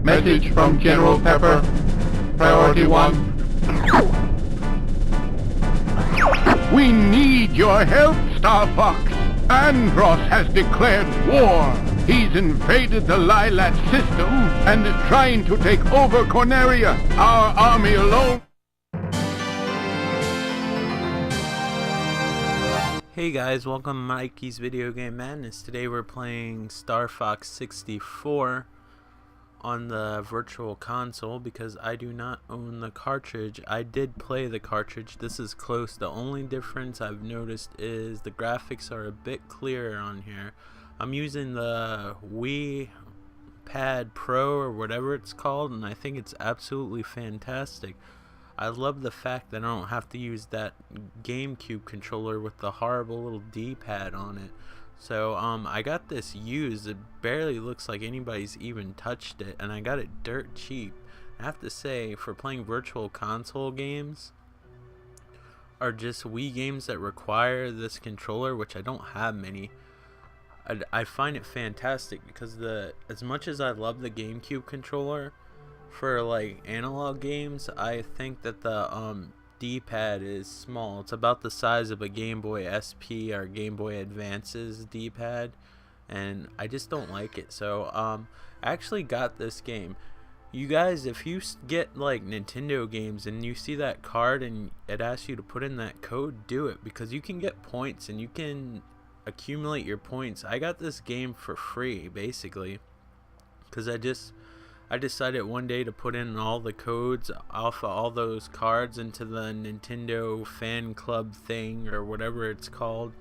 Message from General Pepper. Priority 1. We need your help, Star Fox. Andros has declared war. He's invaded the Lilat system and is trying to take over Corneria. Our army alone... Hey guys, welcome to Mikey's Video Game Madness. Today we're playing Star Fox 64 on the Virtual Console because I do not own the cartridge. I did play the cartridge. This is close. The only difference I've noticed is the graphics are a bit clearer on here. I'm using the Wii Pad Pro or whatever it's called, and I think it's absolutely fantastic. I love the fact that I don't have to use that GameCube controller with the horrible little D-pad on it. So I got this used. It barely looks like anybody's even touched it, and I got it dirt cheap. I have to say, for playing Virtual Console games or just Wii games that require this controller, which I don't have many, I find it fantastic because as much as I love the GameCube controller, for like analog games, I think that the D-pad is small. It's about the size of a Game Boy SP or Game Boy Advance's D-pad, and I just don't like it. So I actually got this game. You guys, if you get like Nintendo games and you see that card and it asks you to put in that code, do it, because you can get points and you can accumulate your points. I got this game for free basically because I decided one day to put in all the codes off of all those cards into the Nintendo fan club thing or whatever it's called,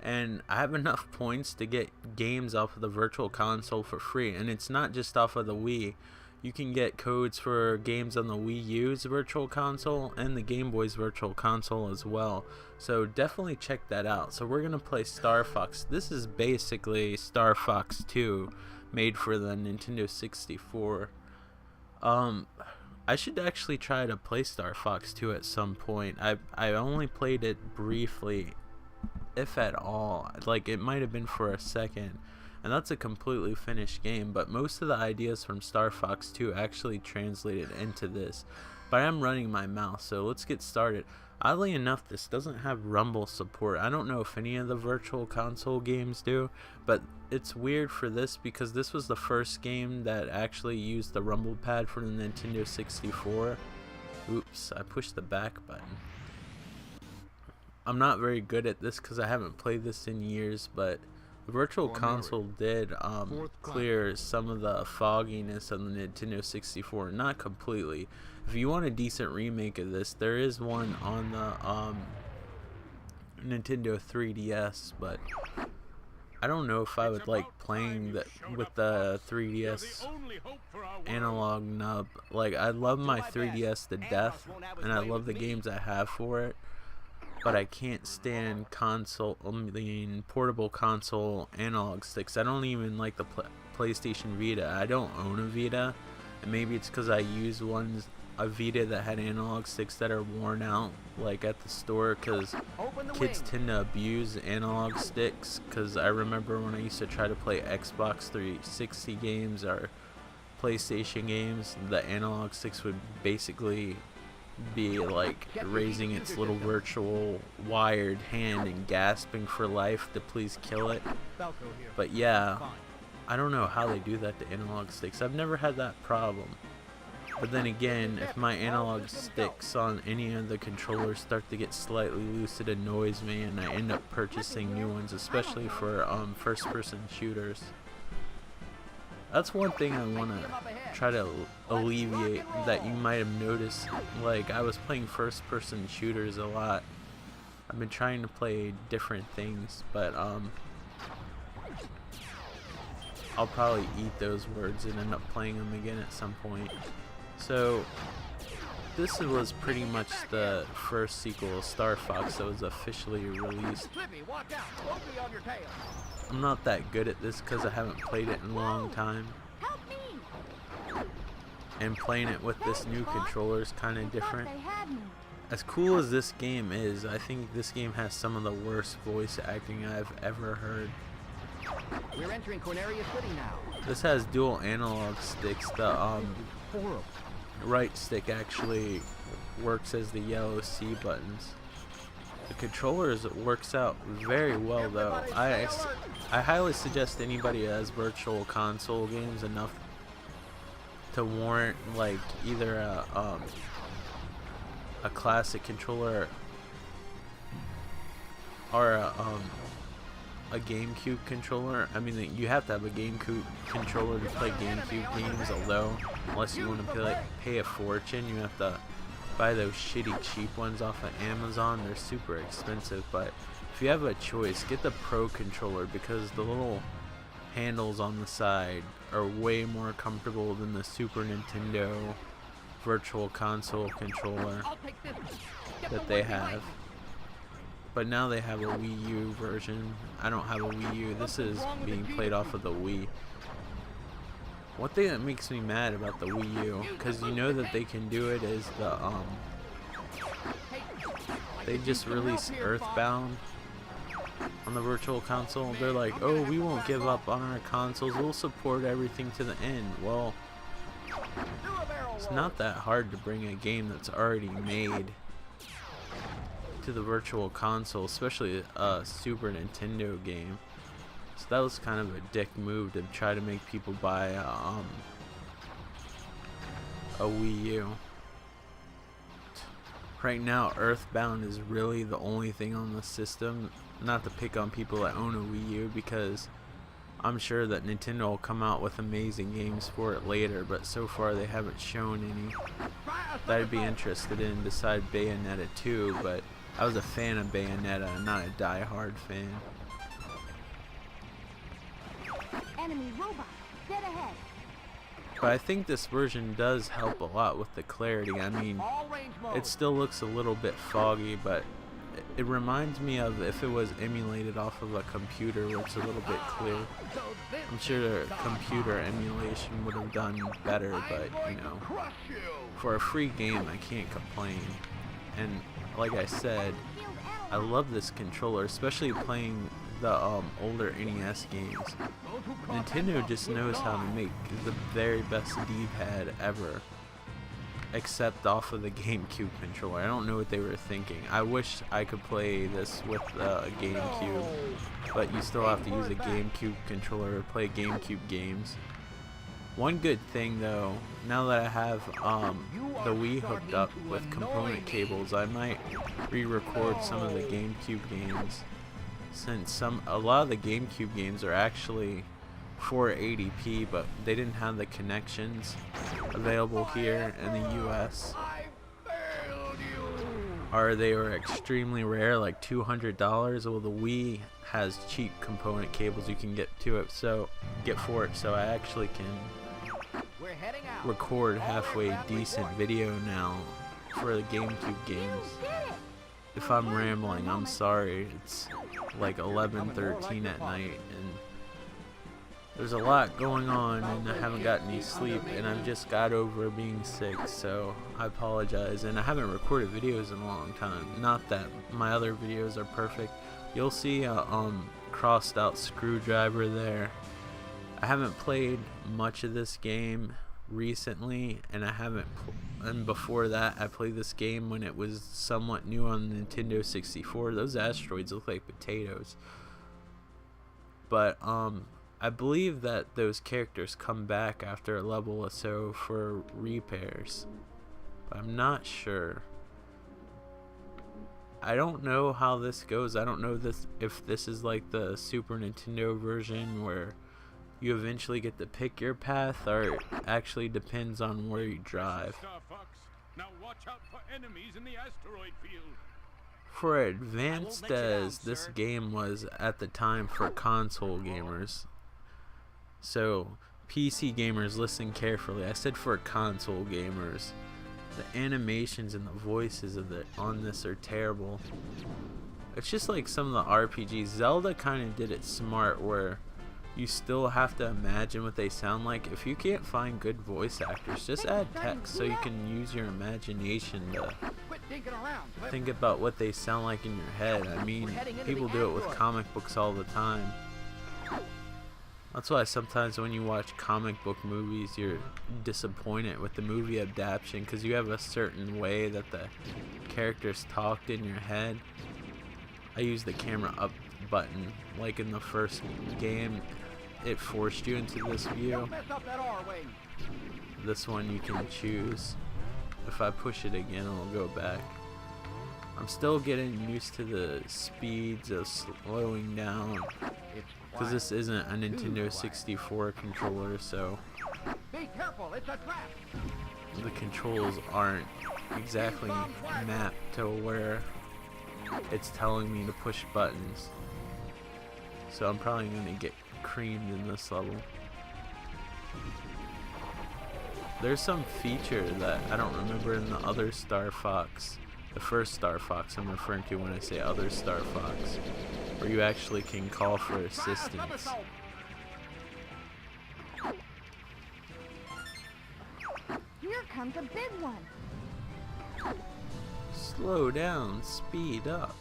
and I have enough points to get games off of the Virtual Console for free. And it's not just off of the Wii. You can get codes for games on the Wii U's Virtual Console and the Game Boy's Virtual Console as well. So definitely check that out. So we're gonna play Star Fox. This is basically Star Fox 2 made for the Nintendo 64. I should actually try to play Star Fox 2 at some point. I only played it briefly, if at all. Like, it might have been for a second, and that's a completely finished game, but most of the ideas from Star Fox 2 actually translated into this. But I'm running my mouse, so let's get started. Oddly enough, this doesn't have Rumble support. I don't know if any of the Virtual Console games do, but it's weird for this because this was the first game that actually used the Rumble pad for the Nintendo 64. Oops, I pushed the back button. I'm not very good at this because I haven't played this in years, but the Virtual Console did clear some of the fogginess of the Nintendo 64. Not completely. If you want a decent remake of this, there is one on the Nintendo 3DS, but I don't know if I would like playing with the 3DS analog nub. Like, I love my 3DS to death, and I love the games I have for it, but I can't stand portable console analog sticks. I don't even like the PlayStation Vita. I don't own a Vita, and maybe it's because I use a Vita that had analog sticks that are worn out, like at the store, because kids tend to abuse analog sticks. Because I remember when I used to try to play Xbox 360 games or PlayStation games, the analog sticks would basically be like raising its little virtual wired hand and gasping for life to please kill it. But yeah, I don't know how they do that to analog sticks. I've never had that problem. But then again, if my analog sticks on any of the controllers start to get slightly loose, it annoys me, and I end up purchasing new ones, especially for first-person shooters. That's one thing I want to try to alleviate that you might have noticed. Like, I was playing first-person shooters a lot. I've been trying to play different things, but I'll probably eat those words and end up playing them again at some point. So this was pretty much the first sequel, Star Fox, that was officially released. I'm not that good at this because I haven't played it in a long time, and playing it with this new controller is kind of different. As cool as this game is, I think this game has some of the worst voice acting I've ever heard. We're entering Corneria City now. This has dual analog sticks. The Horrible. right stick actually works as the yellow C buttons. The controllers works out very well though. I highly suggest anybody who has virtual console games enough to warrant like either a classic controller or a GameCube controller. I mean, you have to have a GameCube controller to play GameCube games, although unless you want to pay a fortune, you have to buy those shitty cheap ones off of Amazon. They're super expensive, but if you have a choice, get the Pro controller because the little handles on the side are way more comfortable than the Super Nintendo virtual console controller that they have. But now they have a Wii U version. I don't have a Wii U. This is being played off of the Wii. One thing that makes me mad about the Wii U, because you know that they can do it, is the they just released Earthbound on the virtual console. They're like, oh, we won't give up on our consoles, we'll support everything to the end. Well, it's not that hard to bring a game that's already made to the virtual console, especially a Super Nintendo game. So that was kind of a dick move to try to make people buy a Wii U. Right now, Earthbound is really the only thing on the system. Not to pick on people that own a Wii U, because I'm sure that Nintendo will come out with amazing games for it later, but so far they haven't shown any that I'd be interested in besides Bayonetta 2, but I was a fan of Bayonetta, not a die-hard fan. Enemy robot, dead ahead. But I think this version does help a lot with the clarity. I mean, it still looks a little bit foggy, but it reminds me of if it was emulated off of a computer where it's a little bit clear. I'm sure the computer emulation would have done better, but you know, for a free game I can't complain. And like I said, I love this controller, especially playing the older NES games. Nintendo just knows how to make the very best D-pad ever, except off of the GameCube controller. I don't know what they were thinking. I wish I could play this with the GameCube, but you still have to use a GameCube controller to play GameCube games. One good thing though, now that I have the Wii hooked up with component cables, I might re-record some of the GameCube games, since a lot of the GameCube games are actually 480p, but they didn't have the connections available here in the US, or they were extremely rare, like $200. Well, the Wii has cheap component cables you can get for it, so I actually can record halfway decent video now for the GameCube games. If I'm rambling, I'm sorry. It's like 11:13 at night and there's a lot going on and I haven't got any sleep, and I've just got over being sick, so I apologize. And I haven't recorded videos in a long time. Not that my other videos are perfect. You'll see a crossed out screwdriver there. I haven't played much of this game recently, and and before that I played this game when it was somewhat new on Nintendo 64. Those asteroids look like potatoes, but I believe that those characters come back after a level or so for repairs, but I'm not sure. I don't know how this goes. I don't know if this is like the Super Nintendo version where you eventually get to pick your path, or it actually depends on where you drive. Now watch out for enemies in the asteroid field. For advanced as this game was at the time for console gamers, so PC gamers, listen carefully. I said for console gamers. The animations and the voices on this are terrible. It's just like some of the RPGs. Zelda kind of did it smart, where you still have to imagine what they sound like. If you can't find good voice actors, just add text so you can use your imagination to think about what they sound like in your head. I mean, people do it with comic books all the time. That's why sometimes when you watch comic book movies, you're disappointed with the movie adaptation because you have a certain way that the characters talked in your head. I use the camera up button, like in the first game, it forced you into this view. Don't mess up that R-wing. This one you can choose. If I push it again, it'll go back. I'm still getting used to the speeds of slowing down because this isn't a Nintendo 64 controller, so Be careful, it's a trap. the controls aren't exactly mapped to where it's telling me to push buttons. So I'm probably gonna get creamed in this level. There's some feature that I don't remember in the other Star Fox, the first Star Fox I'm referring to when I say other Star Fox, where you actually can call for assistance. Here comes a big one. Slow down, speed up.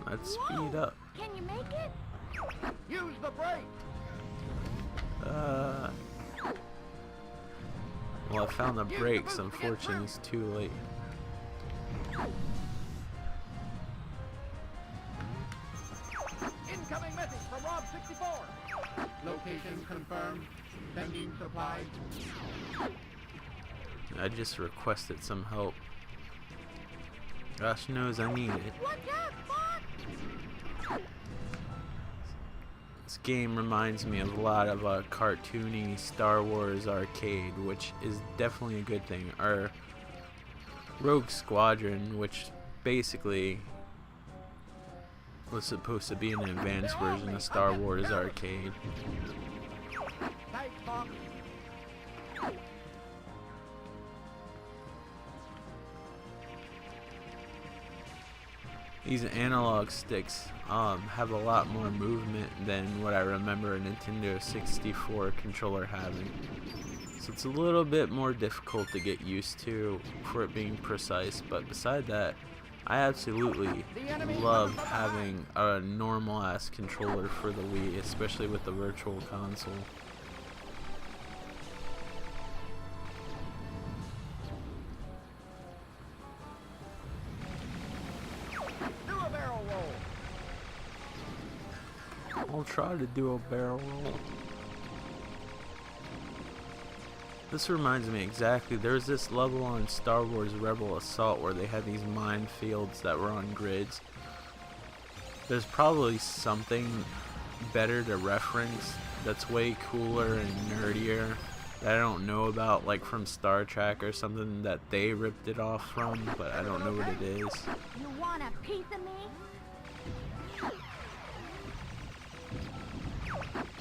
Let's speed up. Can you make it? Use the brake. Well, I found the brakes. Unfortunately, it's too late. Incoming message from Rob 64. Location confirmed. Sending supplies. I just requested some help. Gosh knows I need it. Watch out, Fox! This game reminds me of a lot of a cartoony Star Wars arcade, which is definitely a good thing. Or Rogue Squadron, which basically was supposed to be an advanced version of Star Wars arcade. Thanks, Fox. These analog sticks have a lot more movement than what I remember a Nintendo 64 controller having. So it's a little bit more difficult to get used to for it being precise, but beside that, I absolutely love having a normal ass controller for the Wii, especially with the Virtual Console. Do a barrel roll. I'll try to do a barrel roll. This reminds me exactly, there's this level on Star Wars Rebel Assault where they had these minefields that were on grids. There's probably something better to reference that's way cooler and nerdier that I don't know about, like from Star Trek or something that they ripped it off from, but I don't know what it is. You want a piece of me?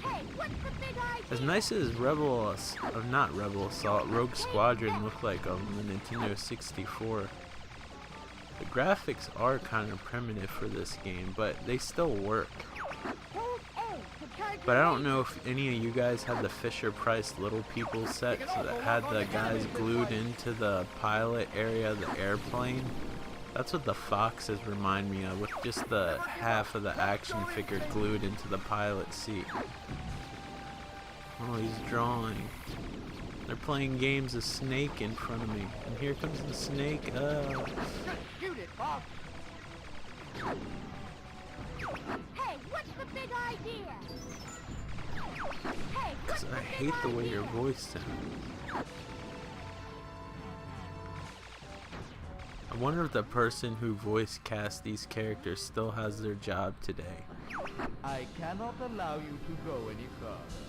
Hey, what's the big idea? As nice as Rebel Assault, Rogue Squadron looked like on the Nintendo 64. The graphics are kind of primitive for this game, but they still work. Hold A to charge But I your don't know if any of you guys had the Fisher-Price Little People set that had the guys glued into the pilot area of the airplane. That's what the Foxes remind me of, with just the half of the action figure glued into the pilot seat. Oh, he's drawing. They're playing games of Snake in front of me. And here comes the Snake. Just shoot it, Fox. Hey, what's the big idea? Hey, what's the I big hate the way your idea? voice sounds. I wonder if the person who voice cast these characters still has their job today. I cannot allow you to go any further.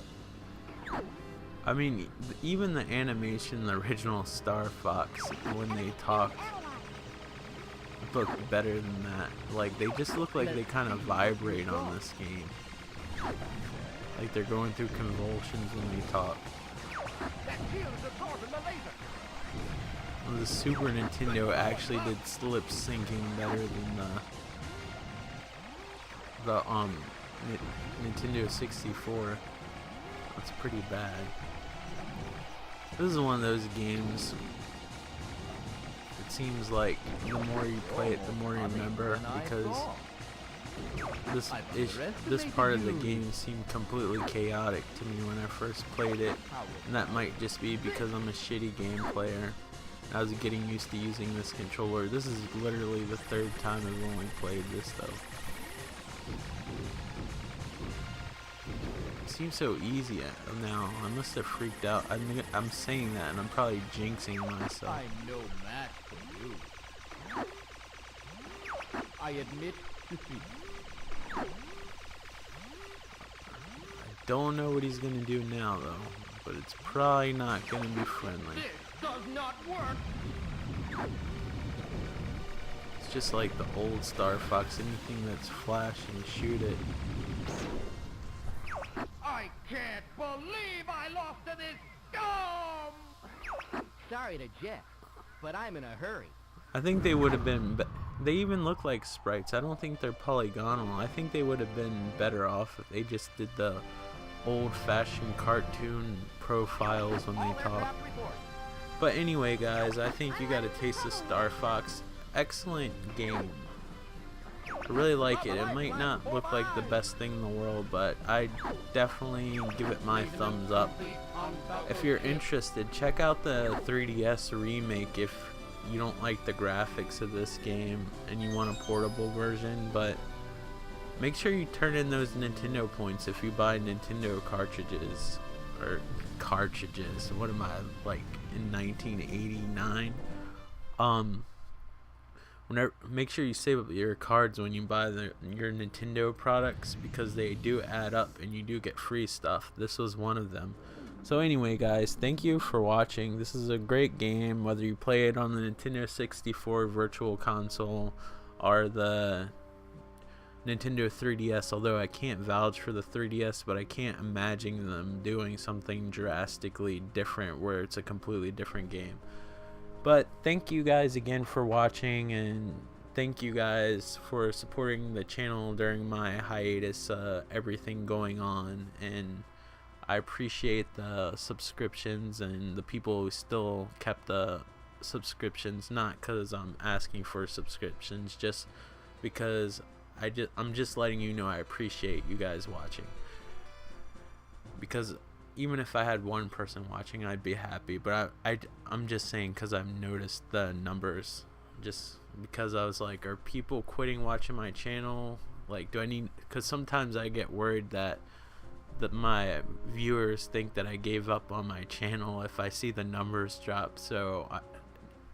I mean, even the animation, the original Star Fox, when they talk, look better than that. Like, they just look like they kind of vibrate on this game. Like they're going through convulsions when they talk. That shield is absorbing the laser. Well, the Super Nintendo actually did slip syncing better than the Nintendo 64. That's pretty bad. This is one of those games. it seems like the more you play it, the more you remember, because this part of the game seemed completely chaotic to me when I first played it, and that might just be because I'm a shitty game player. I was getting used to using this controller. This is literally the third time I've only played this though. It seems so easy now. I must have freaked out. I'm saying that and I'm probably jinxing myself. I'm no match for you. I admit defeat. I don't know what he's gonna do now though, but it's probably not gonna be friendly. This does not work. It's just like the old Star Fox. Anything that's flash and shoot it. I can't believe I lost to this scum! Sorry to Jeff, but I'm in a hurry. I think they would have been. They even look like sprites. I don't think they're polygonal. I think they would have been better off if they just did the old-fashioned cartoon profiles when they talk. But anyway, guys, I think you got a taste of Star Fox. Excellent game. I really like it. It might not look like the best thing in the world, but I definitely give it my thumbs up. If you're interested, check out the 3DS remake if you don't like the graphics of this game and you want a portable version, but make sure you turn in those Nintendo points if you buy Nintendo cartridges. Or cartridges, what am I, like in 1989? Make sure you save up your cards when you buy your Nintendo products, because they do add up and you do get free stuff. This was one of them. So anyway, guys, thank you for watching. This is a great game, whether you play it on the Nintendo 64 Virtual Console or the Nintendo 3DS, although I can't vouch for the 3DS, but I can't imagine them doing something drastically different where it's a completely different game. But thank you guys again for watching, and thank you guys for supporting the channel during my hiatus, everything going on, and I appreciate the subscriptions and the people who still kept the subscriptions, not because I'm asking for subscriptions, just because I'm just letting you know I appreciate you guys watching. Because even if I had one person watching, I'd be happy, but I'm just saying because I've noticed the numbers, just because I was like, are people quitting watching my channel? Like, do I need, because sometimes I get worried that my viewers think that I gave up on my channel if I see the numbers drop. So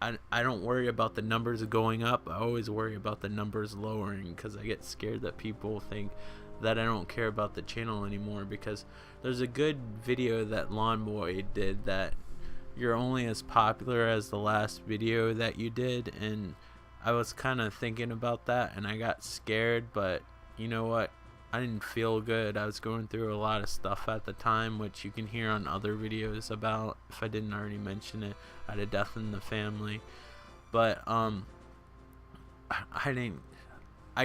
I don't worry about the numbers going up. I always worry about the numbers lowering, because I get scared that people think that I don't care about the channel anymore. Because there's a good video that Lawn Boy did that you're only as popular as the last video that you did, and I was kind of thinking about that and I got scared, but you know what, I didn't feel good. I was going through a lot of stuff at the time, which you can hear on other videos about, if I didn't already mention it. I had a death in the family, but I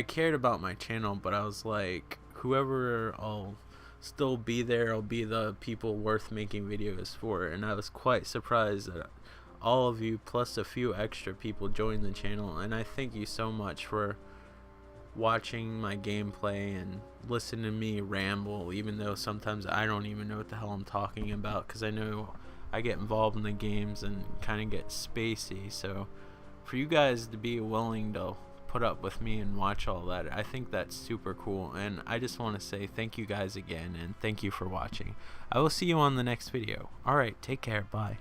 cared about my channel, but I was like, whoever I'll still be there, I'll be the people worth making videos for. And I was quite surprised that all of you plus a few extra people joined the channel, and I thank you so much for watching my gameplay and listening to me ramble, even though sometimes I don't even know what the hell I'm talking about, because I know I get involved in the games and kind of get spacey. So for you guys to be willing to put up with me and watch all that, I think that's super cool, and I just want to say thank you guys again, and thank you for watching. I will see you on the next video. Alright, take care, bye.